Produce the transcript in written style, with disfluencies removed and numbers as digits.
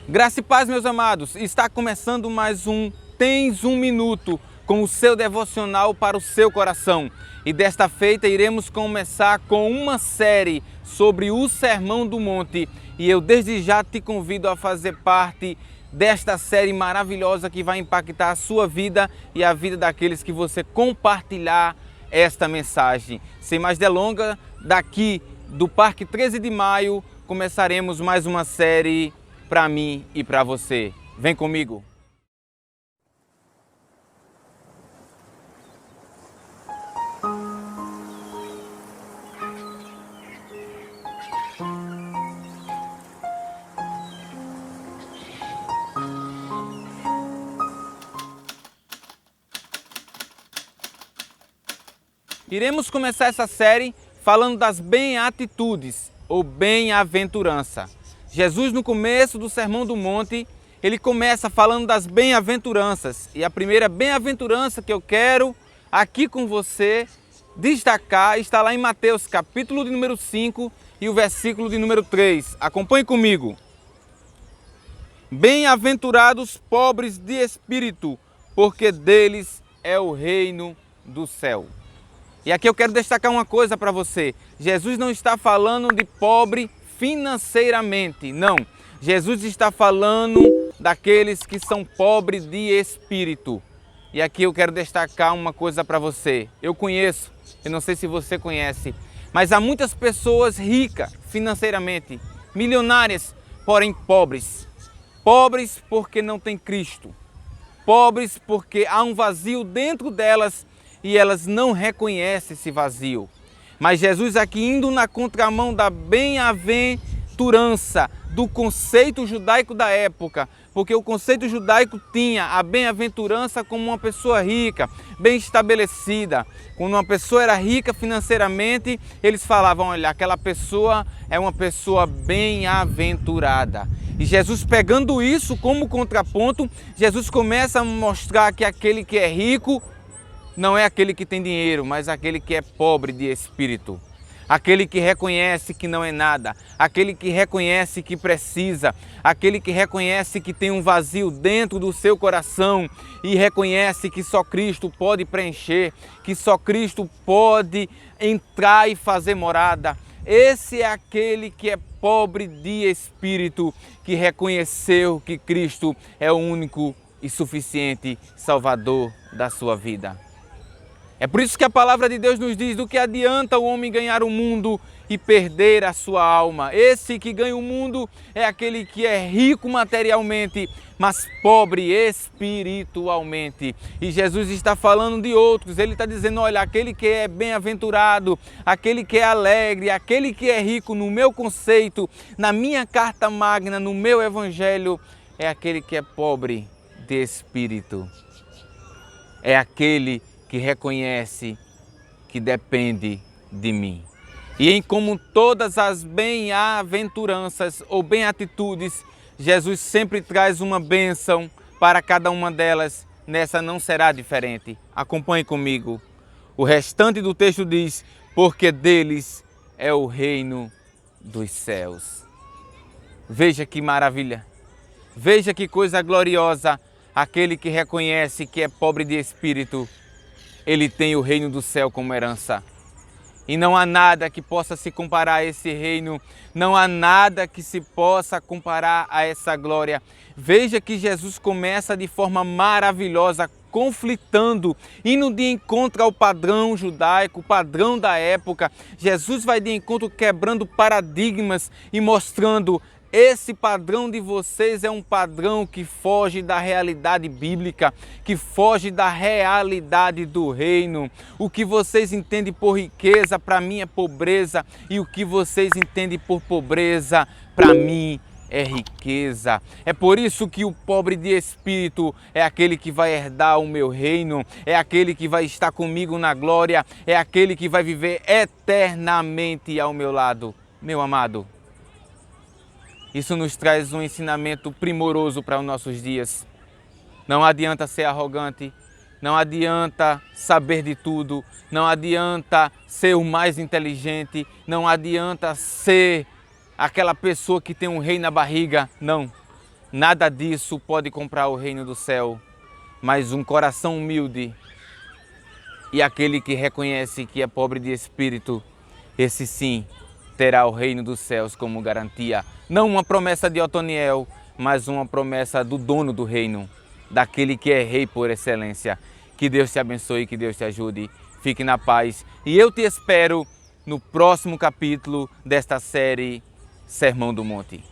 Graça e paz, meus amados. Está começando mais um Tens um Minuto com o seu devocional para o seu coração. E desta feita iremos começar com uma série sobre o Sermão do Monte. E eu desde já te convido a fazer parte desta série maravilhosa que vai impactar a sua vida e a vida daqueles que você compartilhar esta mensagem. Sem mais delongas, daqui do Parque 13 de Maio começaremos mais uma série para mim e para você. Vem comigo. Iremos começar essa série falando das bem-atitudes ou bem-aventurança. Jesus, no começo do Sermão do Monte, ele começa falando das bem-aventuranças. E a primeira bem-aventurança que eu quero aqui com você destacar está lá em Mateus, capítulo de número 5 e o versículo de número 3. Acompanhe comigo. Bem-aventurados pobres de espírito, porque deles é o reino do céu. E aqui eu quero destacar uma coisa para você. Jesus não está falando de pobre financeiramente, não. Jesus está falando daqueles que são pobres de espírito. E aqui eu quero destacar uma coisa para você. Eu conheço, eu não sei se você conhece, mas há muitas pessoas ricas financeiramente, milionárias, porém pobres. Pobres porque não têm Cristo. Pobres porque há um vazio dentro delas e elas não reconhecem esse vazio. Mas Jesus aqui indo na contramão da bem-aventurança, do conceito judaico da época, porque o conceito judaico tinha a bem-aventurança como uma pessoa rica, bem estabelecida. Quando uma pessoa era rica financeiramente, eles falavam, olha, aquela pessoa é uma pessoa bem-aventurada. E Jesus, pegando isso como contraponto, Jesus começa a mostrar que aquele que é rico não é aquele que tem dinheiro, mas aquele que é pobre de espírito. Aquele que reconhece que não é nada, aquele que reconhece que precisa, aquele que reconhece que tem um vazio dentro do seu coração e reconhece que só Cristo pode preencher, que só Cristo pode entrar e fazer morada. Esse é aquele que é pobre de espírito, que reconheceu que Cristo é o único e suficiente Salvador da sua vida. É por isso que a palavra de Deus nos diz: do que adianta o homem ganhar o mundo e perder a sua alma? Esse que ganha o mundo é aquele que é rico materialmente, mas pobre espiritualmente. E Jesus está falando de outros, ele está dizendo, olha, aquele que é bem-aventurado, aquele que é alegre, aquele que é rico no meu conceito, na minha carta magna, no meu evangelho, é aquele que é pobre de espírito. É aquele que reconhece que depende de mim. E em como todas as bem-aventuranças ou bem-atitudes, Jesus sempre traz uma bênção para cada uma delas. Nessa não será diferente. Acompanhe comigo. O restante do texto diz, porque deles é o reino dos céus. Veja que maravilha. Veja que coisa gloriosa. Aquele que reconhece que é pobre de espírito, ele tem o reino do céu como herança. E não há nada que possa se comparar a esse reino. Não há nada que se possa comparar a essa glória. Veja que Jesus começa de forma maravilhosa, conflitando, indo de encontro ao padrão judaico, o padrão da época. Jesus vai de encontro quebrando paradigmas e mostrando: esse padrão de vocês é um padrão que foge da realidade bíblica, que foge da realidade do reino. O que vocês entendem por riqueza, para mim é pobreza, e o que vocês entendem por pobreza, para mim é riqueza. É por isso que o pobre de espírito é aquele que vai herdar o meu reino, é aquele que vai estar comigo na glória, é aquele que vai viver eternamente ao meu lado. Meu amado, isso nos traz um ensinamento primoroso para os nossos dias. Não adianta ser arrogante, não adianta saber de tudo, não adianta ser o mais inteligente, não adianta ser aquela pessoa que tem um rei na barriga, não. Nada disso pode comprar o reino do céu, mas um coração humilde e aquele que reconhece que é pobre de espírito, esse sim terá o reino dos céus como garantia. Não uma promessa de Otoniel, mas uma promessa do dono do reino, daquele que é rei por excelência. Que Deus te abençoe, que Deus te ajude. Fique na paz e eu te espero no próximo capítulo desta série Sermão do Monte.